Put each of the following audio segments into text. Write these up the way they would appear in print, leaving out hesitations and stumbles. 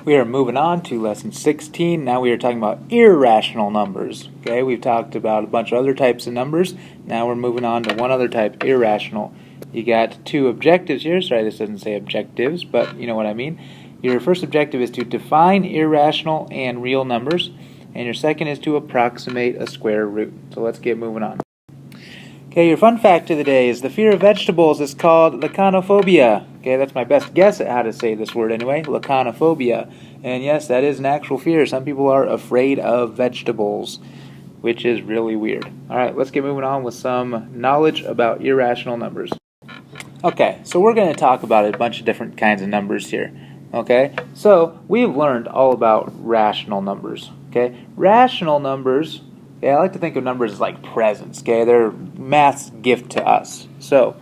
We are moving on to lesson 16. Now we are talking about irrational numbers. Okay, we've talked about a bunch of other types of numbers. Now we're moving on to one other type, irrational. You got two objectives here. Sorry, this doesn't say objectives, but you know what I mean. Your first objective is to define irrational and real numbers, and your second is to approximate a square root. So let's get moving on. Okay, your fun fact of the day is the fear of vegetables is called lachanophobia. Okay, that's my best guess at how to say this word anyway, lachanophobia. And yes, that is an actual fear. Some people are afraid of vegetables, which is really weird. Alright, let's get moving on with some knowledge about irrational numbers. Okay, so we're going to talk about a bunch of different kinds of numbers here. Okay, so we've learned all about rational numbers. Okay, rational numbers, okay, I like to think of numbers as like presents. Okay, they're math's gift to us. So,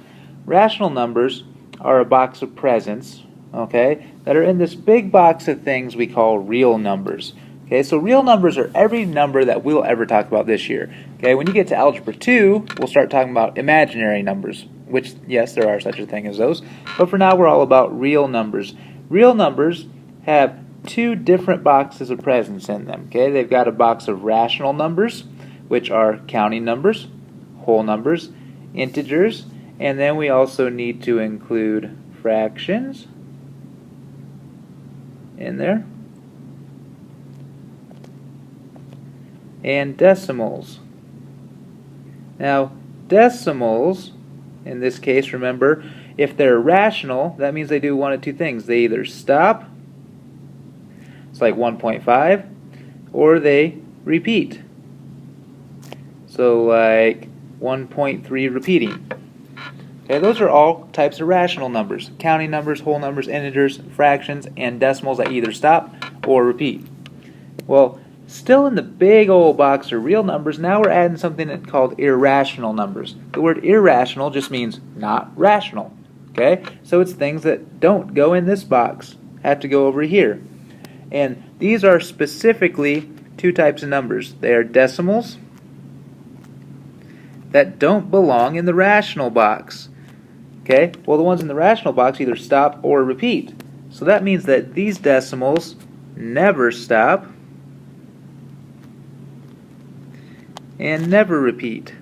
rational numbers are a box of presents, okay, that are in this big box of things we call real numbers. Okay, so real numbers are every number that we'll ever talk about this year. Okay, when you get to Algebra 2, we'll start talking about imaginary numbers, which, yes, there are such a thing as those. But for now, we're all about real numbers. Real numbers have two different boxes of presents in them. Okay, they've got a box of rational numbers, which are counting numbers, whole numbers, integers, and then we also need to include fractions in there, and decimals. Now, decimals, in this case, remember, if they're rational, that means they do one of two things. They either stop, it's like 1.5, or they repeat. So like 1.3 repeating. Okay, those are all types of rational numbers. Counting numbers, whole numbers, integers, fractions, and decimals that either stop or repeat. Well, still in the big old box of real numbers, now we're adding something called irrational numbers. The word irrational just means not rational. Okay, so it's things that don't go in this box, have to go over here. And these are specifically two types of numbers. They are decimals that don't belong in the rational box. Okay, well, the ones in the rational box either stop or repeat. So that means that these decimals never stop and never repeat.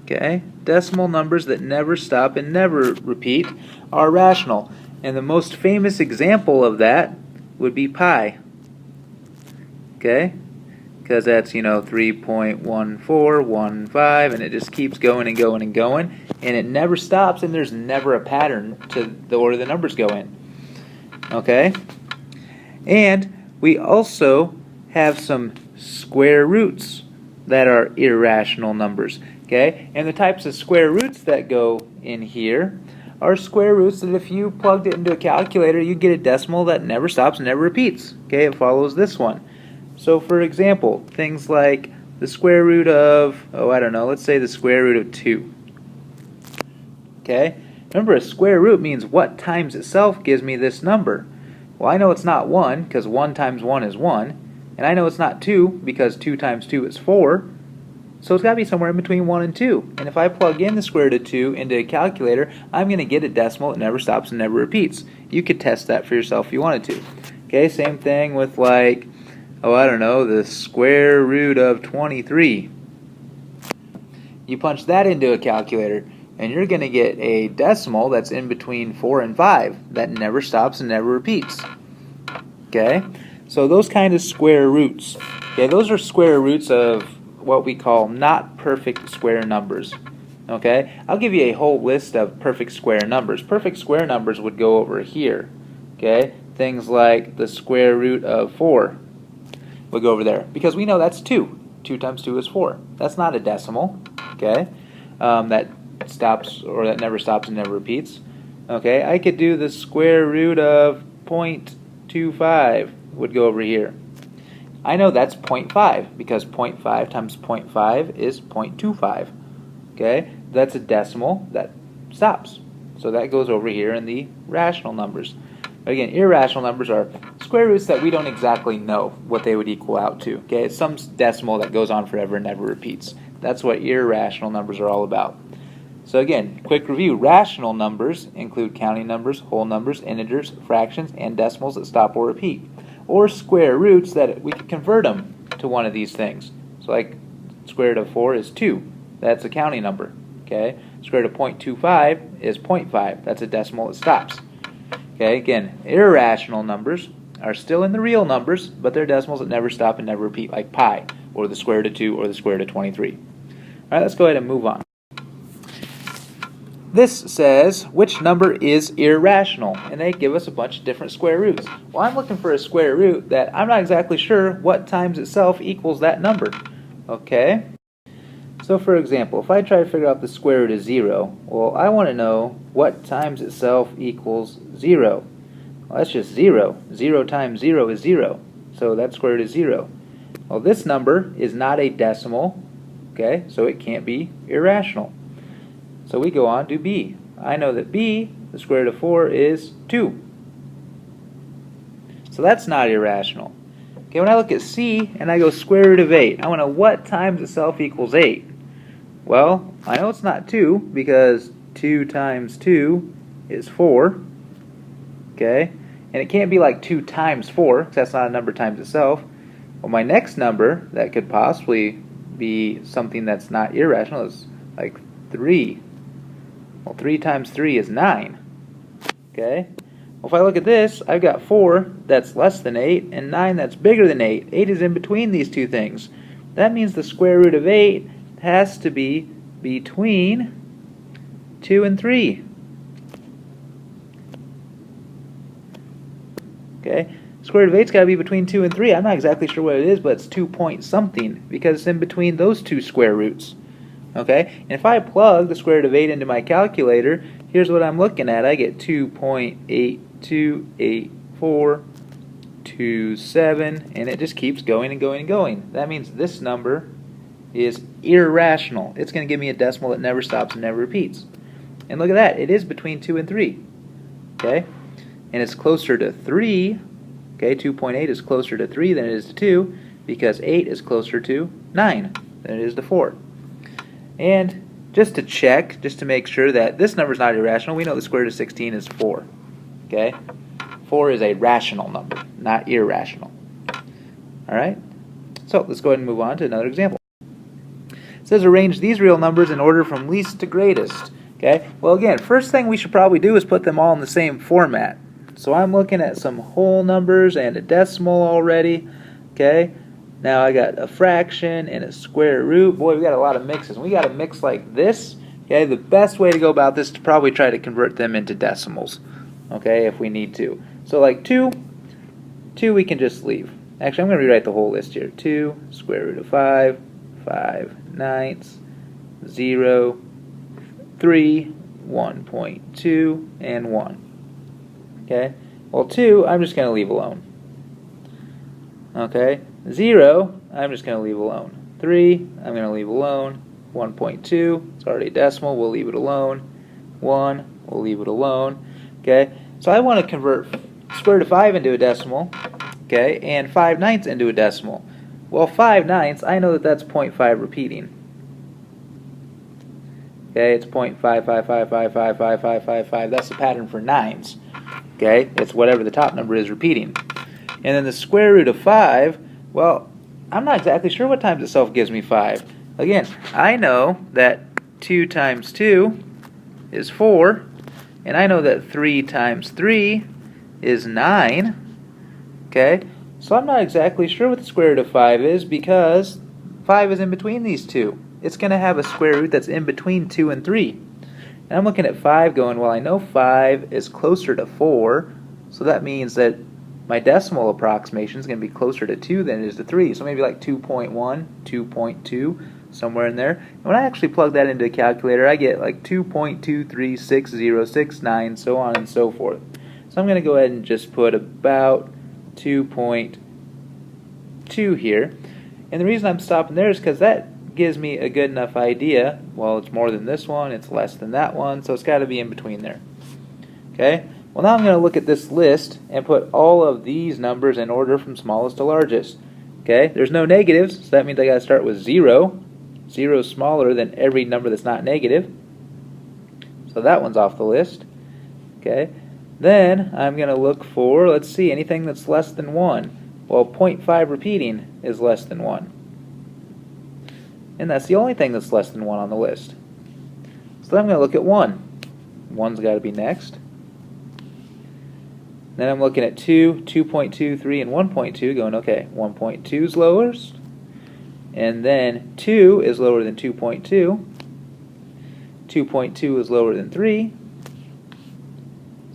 Okay, decimal numbers that never stop and never repeat are rational. And the most famous example of that would be pi. Okay, because that's, 3.1415, and it just keeps going and going and going, and it never stops, and there's never a pattern to the order the numbers go in. Okay, and we also have some square roots that are irrational numbers. Okay, and the types of square roots that go in here are square roots that if you plugged it into a calculator, you get a decimal that never stops and never repeats. Okay, it follows this one. So for example, things like the square root of, let's say the square root of 2. Okay, remember, a square root means what times itself gives me this number. Well, I know it's not 1 because 1 times 1 is 1, and I know it's not 2 because 2 times 2 is 4. So it's got to be somewhere in between 1 and 2. And if I plug in the square root of 2 into a calculator, I'm going to get a decimal that never stops and never repeats. You could test that for yourself if you wanted to. Okay, same thing with like, the square root of 23. You punch that into a calculator, and you're going to get a decimal that's in between 4 and 5 that never stops and never repeats. Okay, so those kind of square roots. Okay, those are square roots of what we call not perfect square numbers. Okay, I'll give you a whole list of perfect square numbers. Perfect square numbers would go over here. Okay, things like the square root of 4 would go over there because we know that's 2. 2 times 2 is 4. That's not a decimal. Okay, that stops or that never stops and never repeats. Okay, I could do the square root of 0.25 would go over here. I know that's 0.5 because 0.5 times 0.5 is 0.25. Okay, that's a decimal that stops. So that goes over here in the rational numbers. But again, irrational numbers are square roots that we don't exactly know what they would equal out to. Okay, it's some decimal that goes on forever and never repeats. That's what irrational numbers are all about. So again, quick review. Rational numbers include counting numbers, whole numbers, integers, fractions, and decimals that stop or repeat. Or square roots that we can convert them to one of these things. So like square root of 4 is 2. That's a counting number. Okay. Square root of 0.25 is 0.5. That's a decimal that stops. Okay. Again, irrational numbers are still in the real numbers, but they're decimals that never stop and never repeat, like pi, or the square root of 2, or the square root of 23. All right, let's go ahead and move on. This says, which number is irrational? And they give us a bunch of different square roots. Well, I'm looking for a square root that I'm not exactly sure what times itself equals that number. Okay? So for example, if I try to figure out the square root of 0, well, I want to know what times itself equals 0. Well, that's just 0. 0 times 0 is 0. So that square root is 0. Well, this number is not a decimal, okay, so it can't be irrational. So we go on to b. I know that b, the square root of 4, is 2. So that's not irrational. Okay, when I look at c and I go square root of 8, I want to know what times itself equals 8. Well, I know it's not 2 because 2 times 2 is 4. Okay, and it can't be like 2 times 4 because that's not a number times itself. Well, my next number that could possibly be something that's not irrational is like 3. Well, 3 times 3 is 9. Okay? Well, if I look at this, I've got 4 that's less than 8 and 9 that's bigger than 8. 8 is in between these two things. That means the square root of 8 has to be between 2 and 3. Okay? Square root of 8's got to be between 2 and 3. I'm not exactly sure what it is, but it's 2 point something because it's in between those two square roots. Okay, and if I plug the square root of 8 into my calculator, here's what I'm looking at. I get 2.828427, and it just keeps going and going and going. That means this number is irrational. It's going to give me a decimal that never stops and never repeats. And look at that, it is between 2 and 3. Okay, and it's closer to 3. Okay, 2.8 is closer to 3 than it is to 2 because 8 is closer to 9 than it is to 4. And just to check, just to make sure that this number is not irrational, we know the square root of 16 is 4. Okay? 4 is a rational number, not irrational. Alright? So let's go ahead and move on to another example. It says arrange these real numbers in order from least to greatest. Okay? Well, again, first thing we should probably do is put them all in the same format. So I'm looking at some whole numbers and a decimal already. Okay? Now I got a fraction and a square root. Boy, we got a lot of mixes. We got a mix like this. Okay, the best way to go about this is to probably try to convert them into decimals. Okay, if we need to. So like 2 we can just leave. Actually, I'm going to rewrite the whole list here. 2, square root of 5, 5/9, 0, 3, 1.2, and 1. Okay, well 2, I'm just going to leave alone. Okay, 0, I'm just going to leave alone. 3, I'm going to leave alone. 1.2, it's already a decimal, we'll leave it alone. 1, we'll leave it alone. Okay, so I want to convert square root of 5 into a decimal, okay, and 5/9 into a decimal. Well, 5/9, I know that that's 0.5 repeating. Okay, it's 0.555555555. That's the pattern for nines. Okay, it's whatever the top number is repeating. And then the square root of 5, well, I'm not exactly sure what times itself gives me 5. Again, I know that 2 times 2 is 4, and I know that 3 times 3 is 9. Okay, so I'm not exactly sure what the square root of 5 is because 5 is in between these two. It's going to have a square root that's in between 2 and 3. And I'm looking at 5 going, well, I know 5 is closer to 4, so that means that my decimal approximation is going to be closer to 2 than it is to 3. So maybe like 2.1, 2.2, somewhere in there. And when I actually plug that into a calculator, I get like 2.236069, so on and so forth. So I'm going to go ahead and just put about 2.2 here. And the reason I'm stopping there is because that gives me a good enough idea. Well, it's more than this one, it's less than that one, so it's got to be in between there. Okay? Well, now I'm going to look at this list and put all of these numbers in order from smallest to largest. Okay? There's no negatives, so that means I got to start with 0. 0 is smaller than every number that's not negative. So that one's off the list. Okay. Then I'm going to look for, let's see, anything that's less than 1. Well, 0.5 repeating is less than 1. And that's the only thing that's less than 1 on the list. So then I'm going to look at 1. 1's got to be next. Then I'm looking at 2, 2.2, 3, and 1.2, going, okay, 1.2 is lowest. And then 2 is lower than 2.2. 2.2 is lower than 3.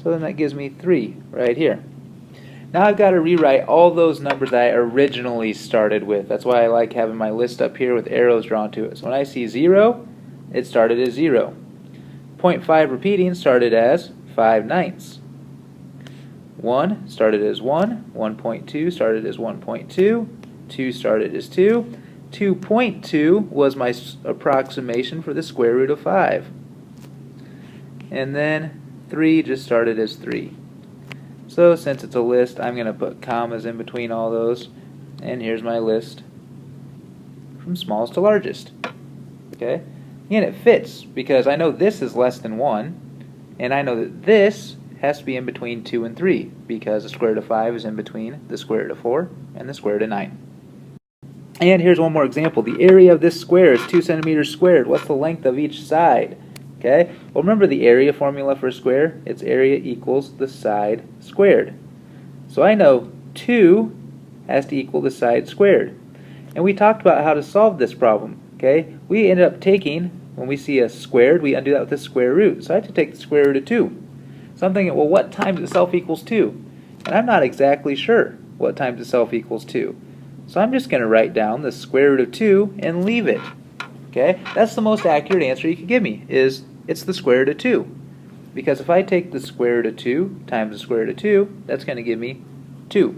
So then that gives me 3 right here. Now I've got to rewrite all those numbers that I originally started with. That's why I like having my list up here with arrows drawn to it. So when I see 0, it started as 0. 0.5 repeating started as 5/9. 1 started as 1. 1.2 started as 1.2. 2 started as 2. 2.2 was my approximation for the square root of 5. And then 3 just started as 3. So since it's a list, I'm going to put commas in between all those. And here's my list from smallest to largest. Okay? Again, it fits because I know this is less than 1. And I know that this has to be in between 2 and 3 because the square root of 5 is in between the square root of 4 and the square root of 9. And here's one more example. The area of this square is 2 centimeters squared. What's the length of each side? Okay. Well, remember the area formula for a square? Its area equals the side squared. So I know 2 has to equal the side squared. And we talked about how to solve this problem. Okay. We ended up taking, when we see a squared, we undo that with the square root. So I have to take the square root of 2. So I'm thinking, well, what times itself equals 2? And I'm not exactly sure what times itself equals 2. So I'm just going to write down the square root of 2 and leave it. Okay? That's the most accurate answer you can give me, is it's the square root of 2. Because if I take the square root of 2 times the square root of 2, that's going to give me 2.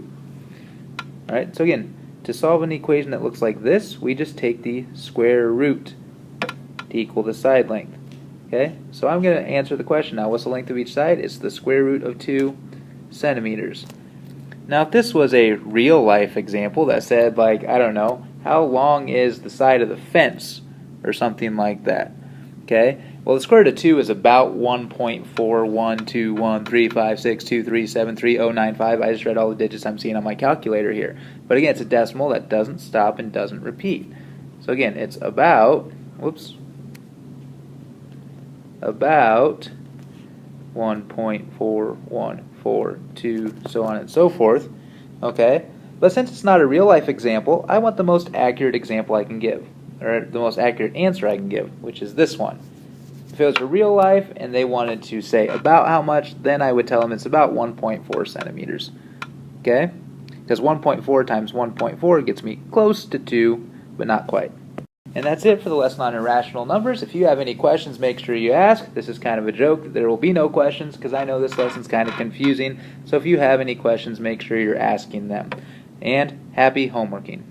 Alright, so again, to solve an equation that looks like this, we just take the square root to equal the side length. Okay, so I'm going to answer the question now. What's the length of each side? It's the square root of 2 centimeters. Now, if this was a real life example that said, like, I don't know, how long is the side of the fence or something like that? Okay, well, the square root of 2 is about 1.412135623730095. I just read all the digits I'm seeing on my calculator here. But again, it's a decimal that doesn't stop and doesn't repeat. So again, it's about, about 1.4142, so on and so forth. Okay, but since it's not a real life example, I want the most accurate example I can give, or the most accurate answer I can give, which is this one. If it was a real life and they wanted to say about how much, then I would tell them it's about 1.4 centimeters. Okay, because 1.4 times 1.4 gets me close to 2, but not quite. And that's it for the lesson on irrational numbers. If you have any questions, make sure you ask. This is kind of a joke. There will be no questions because I know this lesson's kind of confusing. So if you have any questions, make sure you're asking them. And happy homeworking.